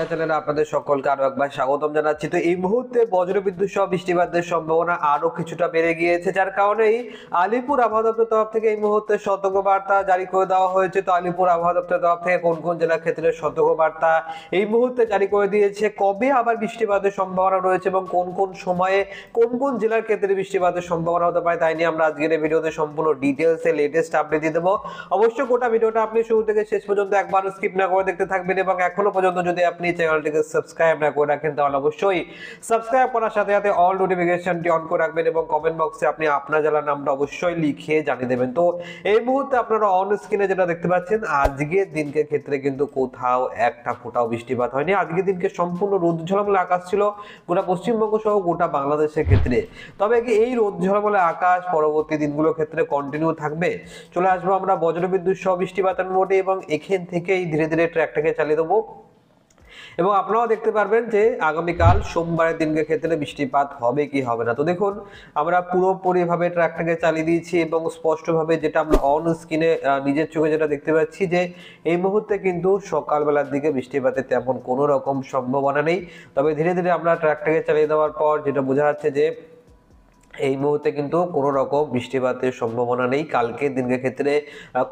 বাংলা চ্যানেলে আপনাদের সকলকে আরো একবার স্বাগতম জানাচ্ছি। তো এই মুহূর্তে বজ্রবিদ্যুৎ সহ বৃষ্টিপাতের সম্ভাবনা আরো কিছুটা বেড়ে গিয়েছে, যার কারণেই আলিপুর আবহাওয়া দপ্তর তরফ থেকে এই মুহূর্তে সতর্কবার্তা জারি করে দেওয়া হয়েছে। তো আলিপুর আবহাওয়া দপ্তর তরফ থেকে কোন কোন জেলার ক্ষেত্রে সতর্কবার্তা এই মুহূর্তে জারি করে দিয়েছে, কবে আবার বৃষ্টিপাতের সম্ভাবনা রয়েছে এবং কোন কোন সময়ে কোন কোন জেলার ক্ষেত্রে বৃষ্টিপাতের সম্ভাবনা হতে পারে, তাই নিয়ে আমরা আজকের এই ভিডিওতে সম্পূর্ণ ডিটেলসে লেটেস্ট আপডেট দিয়ে দেবো। অবশ্যই গোটা ভিডিওটা আপনি শুরু থেকে শেষ পর্যন্ত একবার স্কিপ না করে দেখতে থাকবেন এবং এখনো পর্যন্ত যদি আপনি চ্যানেলটিকে সাবস্ক্রাইব না করে রাখেন তাহলে অবশ্যই সাবস্ক্রাইব করার সাথে সাথে অল নোটিফিকেশনটি অন করে রাখবেন এবং কমেন্ট বক্সে আপনি আপনার জেলার নামটা অবশ্যই লিখে জানিয়ে দেবেন। তো এই মুহূর্তে আপনারা অন স্ক্রিনে যেটা দেখতে পাচ্ছেন, আজকের দিনকে ক্ষেত্রে কিন্তু কোথাও একটা ফোঁটাও বৃষ্টিপাত হয়নি। আজকের দিনকে সম্পূর্ণ রোদ ঝলমলে আকাশ ছিল গোটা পশ্চিমবঙ্গ সহ গোটা বাংলাদেশের ক্ষেত্রে। তবে কি এই রোদ ঝলমলে আকাশ পরবর্তী দিনগুলোর ক্ষেত্রে কন্টিনিউ থাকবে? চলে আসবো আমরা বজ্রবিদ্যুৎ সহ বৃষ্টিপাতের মোডে এবং এখান থেকেই ধীরে ধীরে ট্র্যাকটাকে চালিয়ে দেবো এবং আপনারাও দেখতে পারবেন যে আগামীকাল সোমবারের দিনকে ক্ষেত্রে বৃষ্টিপাত হবে কি হবে না। তো দেখুন, আমরা পুরোপুরিভাবে ট্র্যাকটাকে চালিয়ে দিয়েছি এবং স্পষ্টভাবে যেটা আমরা অন স্ক্রিনে নিজের চোখে যেটা দেখতে পাচ্ছি যে এই মুহূর্তে কিন্তু সকালবেলার দিকে বৃষ্টিপাতের তেমন কোনো রকম সম্ভাবনা নেই। তবে ধীরে ধীরে আমরা ট্র্যাকটাকে চালিয়ে দেওয়ার পর যেটা বোঝা যাচ্ছে যে এই মুহূর্তে কিন্তু কোনো রকম বৃষ্টিপাতের সম্ভাবনা নেই। কালকের দিনের ক্ষেত্রে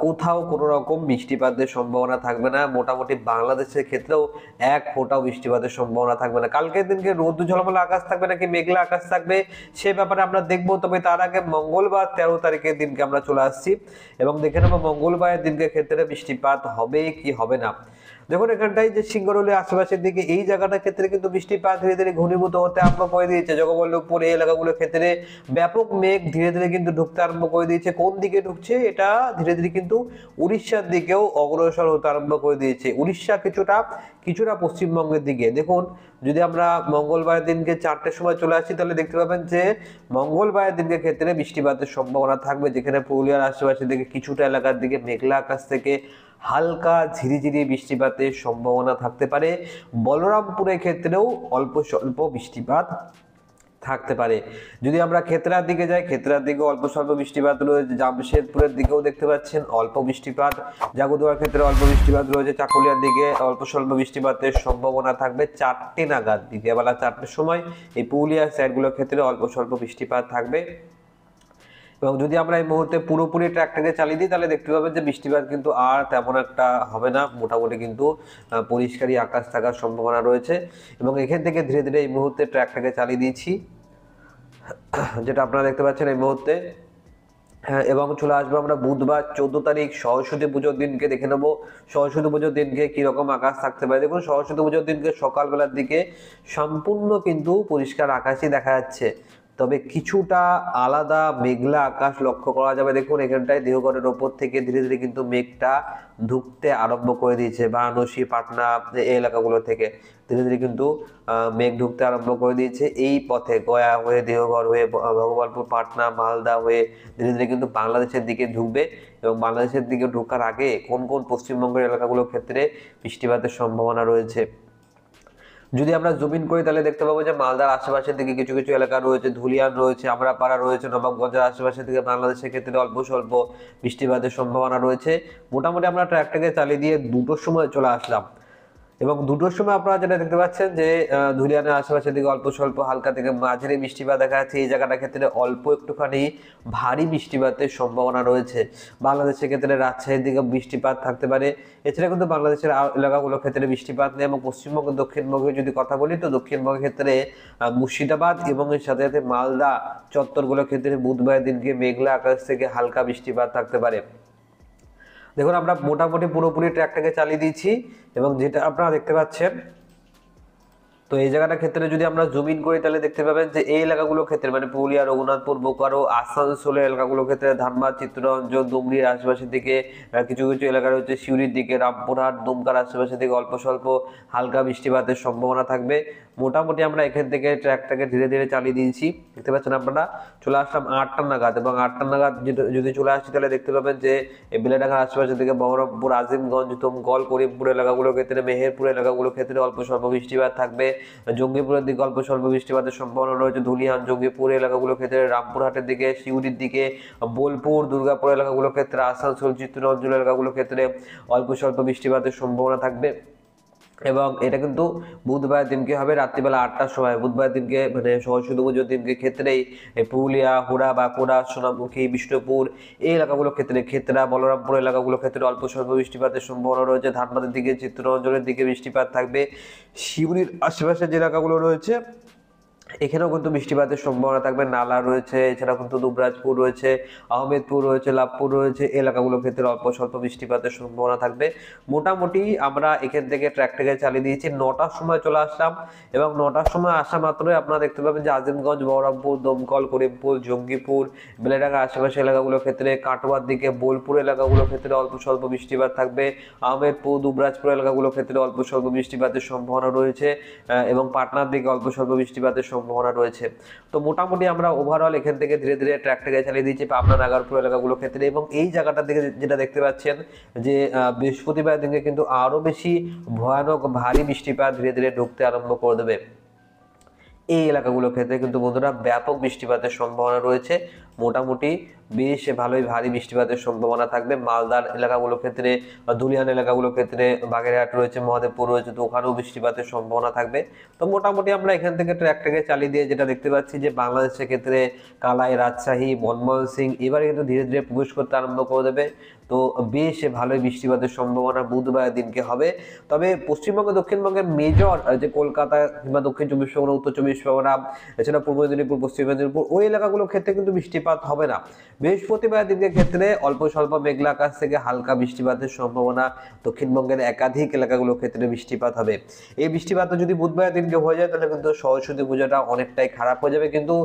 কোথাও কোনো রকম বৃষ্টিপাতের সম্ভাবনা থাকবে না। মোটামুটি বাংলাদেশের ক্ষেত্রেও এক ফোঁটাও বৃষ্টিপাতের সম্ভাবনা থাকবে না। কালকের দিনকে রোদ ঝলমলে আকাশ থাকবে নাকি মেঘলা আকাশ থাকবে সে ব্যাপারে আমরা দেখবো। তবে তার আগে মঙ্গলবার 13 তারিখের দিনকে আমরা চলে আসছি এবং দেখে নেবো মঙ্গলবারের দিনকে ক্ষেত্রে বৃষ্টিপাত হবে কি হবে না। দেখুন, এখানটাই যে সিঙ্গরৌলি আশেপাশের দিকে এই জায়গাটার ক্ষেত্রে কিন্তু বৃষ্টিপাত ধীরে ধীরে ঘনীভূত হতে আরম্ভ করে দিয়েছে। জগবল্লভপুর এই এলাকাগুলোর ক্ষেত্রে ব্যাপক মেঘ ধীরে ধীরে কিন্তু ঢুকতে আরম্ভ করে দিয়েছে। কোন দিকে ঢুকছে? এটা ধীরে ধীরে কিন্তু উড়িষ্যার দিকেও অগ্রসর হতে আরম্ভ করে দিয়েছে। উড়িষ্যা কিছুটা পশ্চিমবঙ্গের দিকে। দেখুন, যদি আমরা মঙ্গলবারের দিনকে 4টের সময় চলে আসি তাহলে দেখতে পাবেন যে মঙ্গলবারের দিনকে ক্ষেত্রে বৃষ্টিপাতের সম্ভাবনা থাকবে, যেখানে পুরুলিয়ার আশেপাশের দিকে কিছুটা এলাকার দিকে মেঘলা আকাশ থেকে হালকা ঝিরিঝিরি বৃষ্টিপাতের সম্ভাবনা থাকতে পারে। বলরামপুরের ক্ষেত্রেও অল্প স্বল্প বৃষ্টিপাত থাকতে পারে। যদি আমরা ক্ষেত্রার দিকে যাই, ক্ষেত্রার দিকে অল্প স্বল্প বৃষ্টিপাত রয়েছে। জামশেদপুরের দিকেও দেখতে পাচ্ছেন অল্প বৃষ্টিপাত। জাগুদুয়ার ক্ষেত্রে অল্প বৃষ্টিপাত রয়েছে। চাকুলিয়ার দিকে অল্প স্বল্প বৃষ্টিপাতের সম্ভাবনা থাকবে 4টে নাগাদ, বিকেলবেলা 4টের সময় এই পুরুলিয়ার সাইডগুলোর ক্ষেত্রে অল্প স্বল্প বৃষ্টিপাত থাকবে। এবং যদি আমরা এই মুহূর্তে পুরোপুরি ট্র্যাকটাকে চালিয়ে দিই তাহলে দেখতে পাবেন যে বৃষ্টিপাত কিন্তু আর তেমন একটা হবে না। মোটামুটি কিন্তু পরিষ্কারই আকাশ থাকার সম্ভাবনা রয়েছে এবং এখান থেকে ধীরে ধীরে এই মুহূর্তে ট্র্যাকটাকে চালিয়ে দিয়েছি, যেটা আপনারা দেখতে পাচ্ছেন এই মুহূর্তে। এবং চলে আসবো আমরা বুধবার 14 তারিখ সরস্বতী পুজোর দিনকে দেখে নেবো সরস্বতী পুজোর দিনকে কিরকম আকাশ থাকতে পারে। দেখুন, সরস্বতী পুজোর দিনকে সকালবেলার দিকে সম্পূর্ণ কিন্তু পরিষ্কার আকাশই দেখা যাচ্ছে, তবে কিছুটা আলাদা মেঘলা আকাশ লক্ষ্য করা যাবে। দেখুন, এখানটায় দেহগড়ের ওপর থেকে ধীরে ধীরে কিন্তু মেঘটা ঢুকতে আরম্ভ করে দিয়েছে। বারাণসী, পাটনা এই এলাকাগুলো থেকে ধীরে ধীরে কিন্তু মেঘ ঢুকতে আরম্ভ করে দিয়েছে। এই পথে গয়া হয়ে, দেহগড় হয়ে, ভগবানপুর, পাটনা, মালদা হয়ে ধীরে ধীরে কিন্তু বাংলাদেশের দিকে ঢুকবে এবং বাংলাদেশের দিকে ঢোকার আগে কোন কোন পশ্চিমবঙ্গের এলাকাগুলোর ক্ষেত্রে বৃষ্টিপাতের সম্ভাবনা রয়েছে যদি আমরা জুম ইন করি তাহলে দেখতে পাবো যে মালদার আশেপাশের দিকে কিছু কিছু এলাকা রয়েছে, ধুলিয়ান রয়েছে, আমরাপাড়া রয়েছে, নবাবগঞ্জের আশেপাশের দিকে বাংলাদেশের ক্ষেত্রে অল্প স্বল্প বৃষ্টিপাতের সম্ভাবনা রয়েছে। মোটামুটি আমরা ট্র্যাকটাকে চালিয়ে দিয়ে 2টোর সময় চলে আসলাম এবং 2টোর সময় আপনারা যেটা দেখতে পাচ্ছেন যে ধুলিয়ানের আশেপাশের দিকে অল্প স্বল্প হালকা থেকে মাঝারি বৃষ্টিপাত দেখা যাচ্ছে। এই জায়গাটার ক্ষেত্রে অল্প একটুখানি ভারী বৃষ্টিপাতের সম্ভাবনা রয়েছে। বাংলাদেশের ক্ষেত্রে রাজশাহীর দিকে বৃষ্টিপাত থাকতে পারে। এছাড়া কিন্তু বাংলাদেশের এলাকাগুলোর ক্ষেত্রে বৃষ্টিপাত নেই এবং পশ্চিমবঙ্গ দক্ষিণবঙ্গে যদি কথা বলি তো দক্ষিণবঙ্গের ক্ষেত্রে মুর্শিদাবাদ এবং এর সাথে সাথে মালদা চত্বরগুলোর ক্ষেত্রে বুধবারের দিনকে মেঘলা আকাশ থেকে হালকা বৃষ্টিপাত থাকতে পারে। দেখুন, আমরা মোটামুটি পুরোপুরি ট্র্যাকটাকে চালিয়ে দিয়েছি এবং যেটা আপনারা দেখতে পাচ্ছেন, তো এই জায়গাটার ক্ষেত্রে যদি আমরা জুম ইন করি তাহলে দেখতে পাবেন যে এই এলাকাগুলোর ক্ষেত্রে মানে পুরুলিয়া, রঘুনাথপুর, বোকারো, আসানসোলের এলাকাগুলোর ক্ষেত্রে, ধানবাদ, চিত্তরঞ্জন, ডুমরির আশেপাশের দিকে কিছু কিছু এলাকা রয়েছে, সিউড়ির দিকে, রামপুরহাট, দুমকার আশেপাশের দিকে অল্প স্বল্প হালকা বৃষ্টিপাতের সম্ভাবনা থাকবে। মোটামুটি আমরা এখান থেকে ট্র্যাকটাকে ধীরে ধীরে চালিয়ে দিয়েছি। দেখতে পাচ্ছেন আপনারা, চলে আসলাম 8টা নাগাদ এবং 8টা নাগাদ যদি চলে আসছি তাহলে দেখতে পাবেন যে বেলেডাঙ্গার আশেপাশের দিকে বহরমপুর, আজিমগঞ্জ, তুমকল, করিমপুর এলাকাগুলোর ক্ষেত্রে, মেহেরপুর এলাকাগুলোর ক্ষেত্রে অল্প স্বল্প বৃষ্টিপাত থাকবে। জঙ্গিপুরের দিকে অল্প স্বল্প বৃষ্টিপাতের সম্ভাবনা রয়েছে। ধুলিয়ান, জঙ্গিপুর এলাকাগুলোর ক্ষেত্রে, রামপুরহাটের দিকে, সিউড়ির দিকে, বোলপুর, দুর্গাপুর এলাকাগুলোর ক্ষেত্রে, আসানসোল, চিত্তরঞ্জন এলাকাগুলোর ক্ষেত্রে অল্প স্বল্প বৃষ্টিপাতের সম্ভাবনা থাকবে। এবং এটা কিন্তু বুধবার দিনকে হবে রাত্রিবেলা 8টার সময়। বুধবার দিনকে মানে সরস্বতী পুজোর দিনকে ক্ষেত্রেই এই পুরুলিয়া, হুড়া, বাঁকুড়া, সোনামুখী, বিষ্ণুপুর এই এলাকাগুলোর ক্ষেত্রে, ক্ষেত্রা, বলরামপুর এলাকাগুলোর ক্ষেত্রে অল্প স্বল্প বৃষ্টিপাতের সম্ভাবনা রয়েছে। ধানবাদের দিকে, চিত্তরঞ্জনের দিকে বৃষ্টিপাত থাকবে। শিউরির আশেপাশে যে এলাকাগুলো রয়েছে এখানেও কিন্তু বৃষ্টিপাতের সম্ভাবনা থাকবে। নালা রয়েছে, এছাড়া কিন্তু দুবরাজপুর রয়েছে, আহমেদপুর রয়েছে, লাভপুর রয়েছে, এলাকাগুলোর ক্ষেত্রে অল্প স্বল্প বৃষ্টিপাতের সম্ভাবনা থাকবে। মোটামুটি আমরা এখান থেকে ট্র্যাকটাকে চালিয়ে দিয়েছি। 9টার সময় চলে আসলাম এবং 9টার সময় আসা মাত্রই আপনারা দেখতে পাবেন যে আজিমগঞ্জ, বহরমপুর, দমকল, করিমপুর, জঙ্গিপুর, বেলেডাঙ্গা আশেপাশে এলাকাগুলোর ক্ষেত্রে, কাটোয়ার দিকে, বোলপুর এলাকাগুলোর ক্ষেত্রে অল্প স্বল্প বৃষ্টিপাত থাকবে। আহমেদপুর, দুবরাজপুর এলাকাগুলোর ক্ষেত্রে অল্প স্বল্প বৃষ্টিপাতের সম্ভাবনা রয়েছে এবং পাটনার দিকে অল্প স্বল্প বৃষ্টিপাতের সম্ভাবনা রয়েছে। তো মোটামুটি আমরা ওভারঅল এখান থেকে ধীরে ধীরে ট্র্যাকটাকে চালিয়ে দিচ্ছি পাবনা, নাগারপুর এলাকাগুলোর ক্ষেত্রে। এবং এই জায়গাটার দিকে যেটা দেখতে পাচ্ছেন যে বৃহস্পতিবার দিনে কিন্তু আরো বেশি ভয়ানক ভারী বৃষ্টিপাত ধীরে ধীরে ঢুকতে আরম্ভ করে দেবে। এই এলাকাগুলোর ক্ষেত্রে কিন্তু বন্ধুরা ব্যাপক বৃষ্টিপাতের সম্ভাবনা রয়েছে। মোটামুটি বেশ ভালোই ভারী বৃষ্টিপাতের সম্ভাবনা থাকবে মালদার এলাকাগুলোর ক্ষেত্রে, ধুলিয়ান এলাকাগুলোর ক্ষেত্রে, বাগেরহাট রয়েছে, মহাদেবপুর রয়েছে, তো ওখানেও বৃষ্টিপাতের সম্ভাবনা থাকবে। তো মোটামুটি আমরা এখান থেকে ট্র্যাকটাকে চালিয়ে দিয়ে যেটা দেখতে পাচ্ছি যে বাংলাদেশের ক্ষেত্রে কালাই, রাজশাহী, মনমোহন সিং এবারে কিন্তু ধীরে ধীরে প্রবেশ করতে আরম্ভ করে দেবে। তো বেশ ভালোই বৃষ্টিপাতের সম্ভাবনা বুধবার দিনকে হবে। তবে পশ্চিমবঙ্গ, দক্ষিণবঙ্গের মেজর যে কলকাতা কিংবা দক্ষিণ চব্বিশ পরগনা, উত্তর চব্বিশ পরগনা, এছাড়া পূর্ব মেদিনীপুর, পশ্চিম মেদিনীপুর ওই এলাকাগুলোর ক্ষেত্রে কিন্তু বৃষ্টিপাত হবে না। বৃহস্পতিবার দিনের ক্ষেত্রে অল্প স্বল্প মেঘলা আকাশ থেকে হালকা বৃষ্টিপাতের সম্ভাবনা দক্ষিণবঙ্গের একাধিক এলাকাগুলোর ক্ষেত্রে বৃষ্টিপাত হবে। এই বৃষ্টিপাত যদি বুধবার দিনকে হয়ে যায় তাহলে কিন্তু সরস্বতী পূজাটা অনেকটাই খারাপ হয়ে যাবে। কিন্তু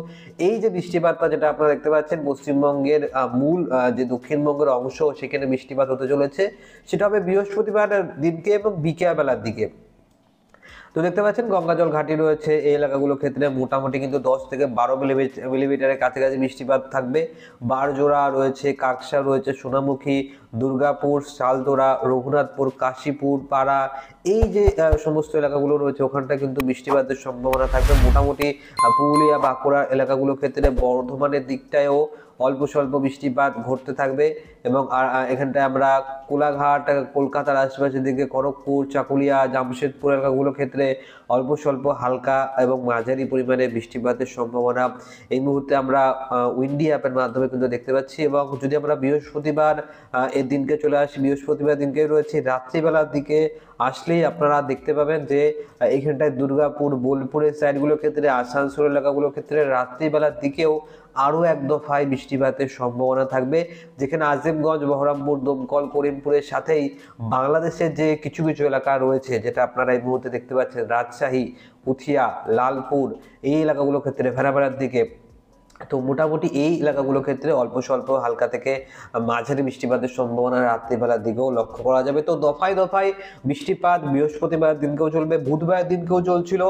এই যে বৃষ্টিপাতটা যেটা আপনারা দেখতে পাচ্ছেন পশ্চিমবঙ্গের মূল যে দক্ষিণবঙ্গের অংশ সেখানে বৃষ্টিপাত হতে চলেছে, সেটা হবে বৃহস্পতিবার দিনকে এবং বিকেল বেলার দিকে। তো দেখতে পাচ্ছেন গঙ্গাজল ঘাটি রয়েছে এই এলাকাগুলোর ক্ষেত্রে মোটামুটি কিন্তু 10 থেকে 12 মিলিমিটারের কাছাকাছি বৃষ্টিপাত থাকবে। বারজোড়া রয়েছে, কাকসা রয়েছে, সোনামুখী, দুর্গাপুর, শালতোরা, রঘুনাথপুর, কাশীপুর, পাড়া এই যে সমস্ত এলাকাগুলো রয়েছে ওখানটা কিন্তু বৃষ্টিপাতের সম্ভাবনা থাকবে। মোটামুটি পুরুলিয়া, বাঁকুড়া এলাকাগুলোর ক্ষেত্রে, বর্ধমানের দিকটায়ও অল্প স্বল্প বৃষ্টিপাত ঘটতে থাকবে। এবং এখানটায় আমরা কোলাঘাট, কলকাতার আশেপাশের দিকে খড়গপুর, চাকুলিয়া, জামশেদপুর এলাকাগুলোর ক্ষেত্রে অল্প স্বল্প হালকা এবং মাঝারি পরিমাণে বৃষ্টিপাতের সম্ভাবনা এই মুহূর্তে আমরা উইন্ডি অ্যাপের মাধ্যমে কিন্তু দেখতে পাচ্ছি। এবং যদি আমরা বৃহস্পতিবার এর দিনকে চলে আসি, বৃহস্পতিবার দিনকে রয়েছে রাত্রিবেলার দিকে আসলেই আপনারা দেখতে পাবেন যে এইখানটায় দুর্গাপুর, বোলপুরের সাইডগুলোর ক্ষেত্রে, আসানসোল এলাকাগুলোর ক্ষেত্রে রাত্রিবেলার দিকেও আরও এক দফায় বৃষ্টিপাতের সম্ভাবনা থাকবে। যেখানে আজিমগঞ্জ, বহরমপুর, দমকল, করিমপুরের সাথেই বাংলাদেশের যে কিছু কিছু এলাকা রয়েছে যেটা আপনারা এই মুহূর্তে দেখতে পাচ্ছেন, রাজশাহী, পুথিয়া, লালপুর এই এলাকাগুলোর ক্ষেত্রে, ভেড়াপাড়ার দিকে, তো মোটামুটি এই এলাকাগুলোর ক্ষেত্রে অল্প স্বল্প হালকা থেকে মাঝারি বৃষ্টিপাতের সম্ভাবনা রাত্রিবেলার দিকেও লক্ষ্য করা যাবে। তো দফায় দফায় বৃষ্টিপাত বৃহস্পতিবার দিনকেও চলবে, বুধবার দিনকেও চলছিল।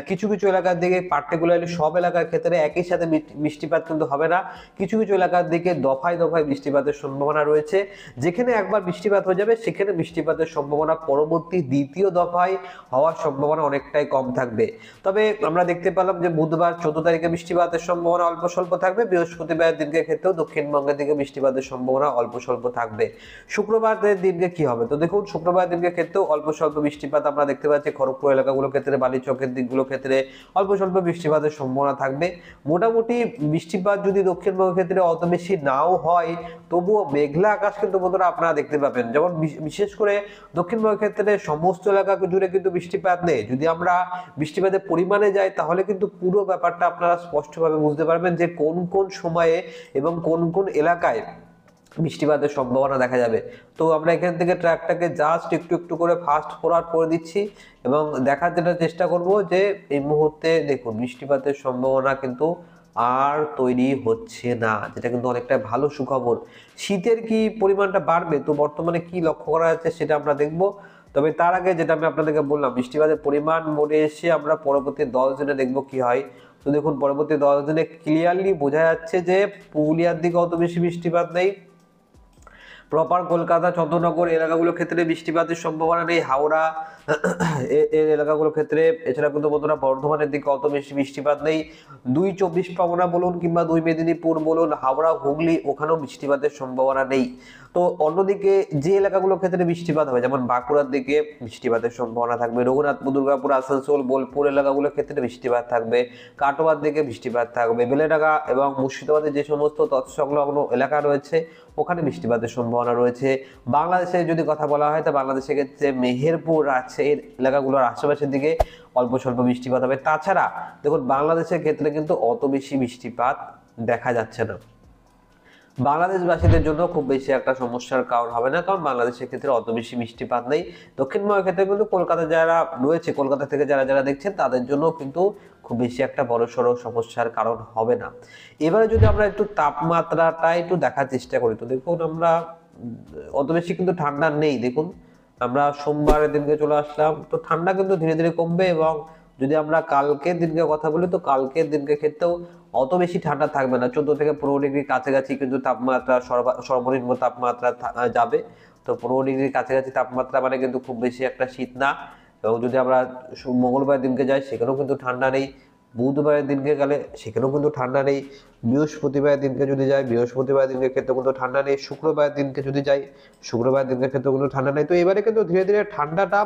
কিছু কিছু এলাকার দিকে পার্টিকুলারলি সব এলাকার ক্ষেত্রে একই সাথে বৃষ্টিপাত কিন্তু হবে না। কিছু কিছু এলাকার দিকে দফায় দফায় বৃষ্টিপাতের সম্ভাবনা রয়েছে। যেখানে একবার বৃষ্টিপাত হয়ে যাবে সেখানে বৃষ্টিপাতের সম্ভাবনা পরবর্তী দ্বিতীয় দফায় হওয়ার সম্ভাবনা অনেকটাই কম থাকবে। তবে আমরা দেখতে পেলাম যে বুধবার 14 তারিখে বৃষ্টিপাতের সম্ভাবনা অল্প স্বল্প থাকবে। বৃহস্পতিবার দিনকে ক্ষেত্রেও দক্ষিণবঙ্গের দিকে বৃষ্টিপাতের সম্ভাবনা অল্প স্বল্প থাকবে। শুক্রবারের দিনকে কি হবে? তো দেখুন শুক্রবার দিনকে ক্ষেত্রেও অল্প স্বল্প বৃষ্টিপাত আমরা দেখতে পাচ্ছি খড়গপুর এলাকাগুলোর ক্ষেত্রে, বালিচকের দিকগুলোর ক্ষেত্রে অল্প স্বল্প বৃষ্টিপাতের সম্ভাবনা থাকবে। মোটামুটি বৃষ্টিপাত যদি দক্ষিণবঙ্গের ক্ষেত্রে অত বেশি নাও হয় তবুও মেঘলা আকাশ কিন্তু বন্ধুরা আপনারা দেখতে পাবেন। যেমন বিশেষ করে দক্ষিণবঙ্গের ক্ষেত্রে সমস্ত এলাকা জুড়ে কিন্তু বৃষ্টিপাত নেই। যদি আমরা বৃষ্টিপাতের পরিমাণে যাই তাহলে কিন্তু পুরো ব্যাপারটা আপনারা স্পষ্টভাবে বুঝতে পারবেন যে কোন কোন সময়ে এবং কোন কোন এলাকায় বৃষ্টিপাতের সম্ভাবনা দেখা যাবে। তো আমরা এখান থেকে ট্র্যাকটাকে জাস্ট একটু একটু করে ফাস্ট ফরওয়ার্ড করে দিচ্ছি এবং দেখার যেটা চেষ্টা করব যে এই মুহূর্তে দেখুন বৃষ্টিপাতের সম্ভাবনা কিন্তু আর তৈরি হচ্ছে না, যেটা কিন্তু অনেকটা ভালো সুখবর। শীতের কি পরিমাণটা বাড়বে, তো বর্তমানে কি লক্ষ্য করা যাচ্ছে সেটা আমরা দেখব। তবে তার আগে যেটা আমি আপনাদেরকে বললাম বৃষ্টিপাতের পরিমাণ মোড়ে এসে আমরা পরবর্তী 10 দিনে দেখব কি হয়। তো দেখুন পরবর্তী 10 দিনে ক্লিয়ারলি বোঝা যাচ্ছে যে পুরুলিয়ার দিকে অত বেশি বৃষ্টিপাত নেই, প্রপার কলকাতা চন্দ্রনগর এলাকাগুলোর ক্ষেত্রে বৃষ্টিপাতের সম্ভাবনা নেই। হাওড়া এর এলাকাগুলোর ক্ষেত্রে, এছাড়া কিন্তু বন্ধুরা বর্ধমানের দিকে অত বেশি বৃষ্টিপাত নেই। 2 চব্বিশ পরগনা বলুন কিংবা 2 মেদিনীপুর বলুন, হাওড়া হুগলি, ওখানেও বৃষ্টিপাতের সম্ভাবনা নেই। তো অন্যদিকে যে এলাকাগুলোর ক্ষেত্রে বৃষ্টিপাত হবে, যেমন বাঁকুড়ার দিকে বৃষ্টিপাতের সম্ভাবনা থাকবে, রঘুনাথপুর, দুর্গাপুর, আসানসোল, বোলপুর এলাকাগুলোর ক্ষেত্রে বৃষ্টিপাত থাকবে, কাটোয়ার দিকে বৃষ্টিপাত থাকবে, বেলেডাঙ্গা এবং মুর্শিদাবাদের যে সমস্ত তৎসংলগ্ন এলাকা রয়েছে ওখানে বৃষ্টিপাতের সম্ভাবনা রয়েছে। বাংলাদেশে যদি কথা বলা হয়, তা বাংলাদেশের ক্ষেত্রে মেহেরপুর, রাজশাহীর এলাকাগুলোর আশেপাশের দিকে অল্প স্বল্প বৃষ্টিপাত হবে। তাছাড়া দেখুন, বাংলাদেশের ক্ষেত্রে কিন্তু অত বেশি বৃষ্টিপাত দেখা যাচ্ছে না। বাংলাদেশবাসীদের জন্য খুব বেশি একটা সমস্যার কারণ হবে না, কারণ বাংলাদেশের ক্ষেত্রে অত বেশি বৃষ্টিপাত নেই। দক্ষিণবঙ্গের ক্ষেত্রে কিন্তু কলকাতা যারা রয়েছে, কলকাতা থেকে যারা যারা দেখছেন, তাদের জন্য কিন্তু খুব বেশি একটা বড়সড় সমস্যার কারণ হবে না। এবারে যদি আমরা একটু তাপমাত্রাটা একটু দেখার চেষ্টা করি, তো দেখুন আমরা অত বেশি কিন্তু ঠান্ডা নেই। দেখুন আমরা সোমবারের দিনকে চলে আসলাম, তো ঠান্ডা কিন্তু ধীরে ধীরে কমবে। এবং যদি আমরা কালকের দিনকে কথা বলি, তো কালকের দিনকে ক্ষেত্রেও অত বেশি ঠান্ডা থাকবে না, 14 থেকে 15 ডিগ্রি কাছাকাছি কিন্তু তাপমাত্রা, সর্বনিম্ন তাপমাত্রা যাবে। তো 15 ডিগ্রির কাছাকাছি তাপমাত্রা মানে কিন্তু খুব বেশি একটা শীত না। এবং যদি আমরা মঙ্গলবার দিনকে যাই, সেখানেও কিন্তু ঠান্ডা নেই। বুধবারের দিনকে গেলে সেখানেও কিন্তু ঠান্ডা নেই। বৃহস্পতিবার দিনকে যদি যাই, বৃহস্পতিবার দিনের ক্ষেত্রে কিন্তু ঠান্ডা নেই। শুক্রবার দিনকে যদি যাই, শুক্রবার দিনের ক্ষেত্রে কিন্তু ঠান্ডা নেই। তো এবারে কিন্তু ধীরে ধীরে ঠান্ডাটা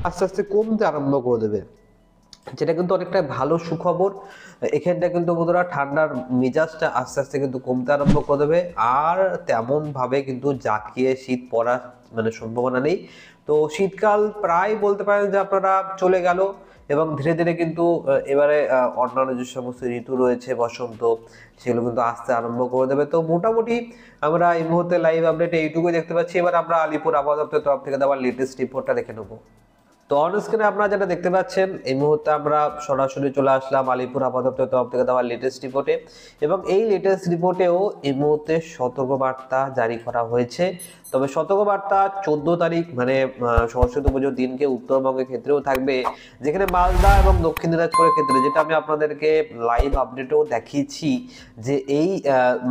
আস্তে আস্তে কমতে আরম্ভ করে দেবে, যেটা কিন্তু অনেকটা ভালো সুখবর। এখানটা কিন্তু বন্ধুরা ঠান্ডার মেজাজটা আস্তে আস্তে কিন্তু কমতে আরম্ভ করে দেবে, আর তেমন ভাবে কিন্তু জাঁকিয়ে শীত পড়ার মানে সম্ভাবনা নেই। তো শীতকাল প্রায় বলতে পারেন যে আপনারা চলে গেল, এবং ধীরে ধীরে কিন্তু এবারে অন্যান্য যে সমস্ত ঋতু রয়েছে, বসন্ত, সেগুলো কিন্তু আসতে আরম্ভ করে দেবে। তো মোটামুটি আমরা এই মুহূর্তে লাইভ আপডেটে এইটুকুই দেখতে পাচ্ছি। এবার আমরা আলিপুর আবহাওয়া দপ্তরের তরফ থেকে দেওয়া লেটেস্ট রিপোর্টটা দেখে নেবো। তো অন স্ক্রিনে আপনারা যেটা দেখতে পাচ্ছেন, এই মুহূর্তে আমরা সরাসরি চলে আসলাম আলিপুর আবহাওয়া দপ্তরের তরফ থেকে দেওয়া লেটেস্ট রিপোর্টে। এবং এই লেটেস্ট রিপোর্টেও এই মুহূর্তে সতর্কবার্তা জারি করা হয়েছে। তবে সতর্কবার্তা 14 তারিখ মানে সরস্বতী পুজোর দিনকে উত্তরবঙ্গের ক্ষেত্রেও থাকবে, যেখানে মালদা এবং দক্ষিণ দিনাজপুরের ক্ষেত্রে, যেটা আমি আপনাদেরকে লাইভ আপডেটেও দেখিয়েছি, যে এই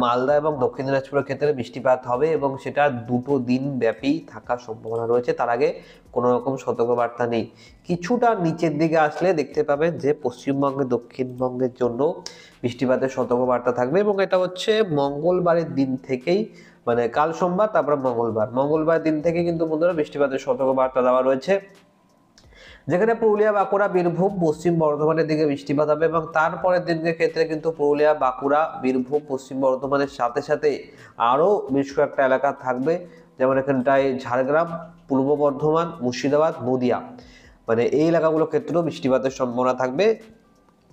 মালদা এবং দক্ষিণ দিনাজপুরের ক্ষেত্রে বৃষ্টিপাত হবে এবং সেটা 2 দিন ব্যাপী থাকার সম্ভাবনা রয়েছে। তার আগে কোনো রকম সতর্কবার্তা নেই। কিছুটা নিচের দিকে আসলে দেখতে পাবেন যে পশ্চিমবঙ্গে, দক্ষিণবঙ্গের জন্য বৃষ্টিপাতের সতর্কবার্তা থাকবে। এবং এটা হচ্ছে মঙ্গলবারের দিন থেকেই, মানে কাল সোমবার, তারপর মঙ্গলবার দিন থেকে কিন্তু বন্ধুরা বৃষ্টিপাতের সতর্কবার্তা দেওয়া রয়েছে, যেখানে পুরুলিয়া, বাঁকুড়া, বীরভূম, পশ্চিম বর্ধমানের দিকে বৃষ্টিপাত হবে। এবং তারপরের দিনের ক্ষেত্রে কিন্তু পুরুলিয়া, বাঁকুড়া, বীরভূম, পশ্চিম বর্ধমানের সাথে সাথে আরও বেশ কয়েকটা এলাকা থাকবে, যেমন এখানটায় ঝাড়গ্রাম, পূর্ব বর্ধমান, মুর্শিদাবাদ, নদিয়া, মানে এই এলাকাগুলোর ক্ষেত্রেও বৃষ্টিপাতের সম্ভাবনা থাকবে।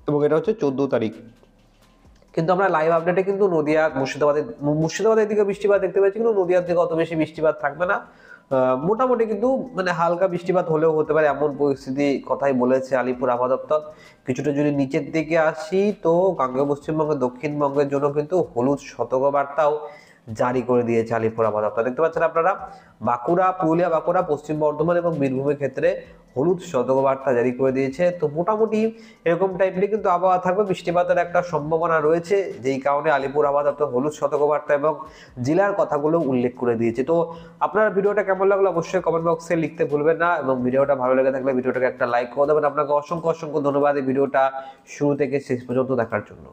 এবং এটা হচ্ছে 14 তারিখ। কিন্তু আমরা লাইভ আপডেটে কিন্তু নদিয়া, মুর্শিদাবাদের দিকে বৃষ্টিপাত দেখতে পাচ্ছি, কিন্তু নদিয়ার দিকে অত বেশি বৃষ্টিপাত থাকবে না। মোটামুটি কিন্তু মানে হালকা বৃষ্টিপাত হলেও হতে পারে, এমন পরিস্থিতি কথাই বলেছে আলিপুর আবহাওয়া দপ্তর। কিছুটা যদি নিচের দিকে আসি, তো গাঙ্গেয় পশ্চিমবঙ্গের, দক্ষিণবঙ্গের জন্য কিন্তু হলুদ সতর্কবার্তাও জারি করে দিয়েছে আলিপুর আবহাওয়া দপ্তর। দেখতে পাচ্ছেন আপনারা, বাঁকুড়া, পুরুলিয়া, বাঁকুড়া, পশ্চিম বর্ধমান এবং বীরভূমের ক্ষেত্রে হলুদ সতর্কবার্তা জারি করে দিয়েছে। তো মোটামুটি এরকম টাইপেরই কিন্তু আবহাওয়া থাকবে, বৃষ্টিপাতের একটা সম্ভাবনা রয়েছে, যেই কারণে আলিপুর আবহাওয়া দপ্তর হলুদ সতর্কবার্তা এবং জেলার কথাগুলো উল্লেখ করে দিয়েছে। তো আপনার ভিডিওটা কেমন লাগলো অবশ্যই কমেন্ট বক্সে লিখতে ভুলবেন না, এবং ভিডিওটা ভালো লেগে থাকলে ভিডিওটাকে একটা লাইক করে দেবেন। আপনাকে অসংখ্য অসংখ্য ধন্যবাদ এই ভিডিওটা শুরু থেকে শেষ পর্যন্ত দেখার জন্য।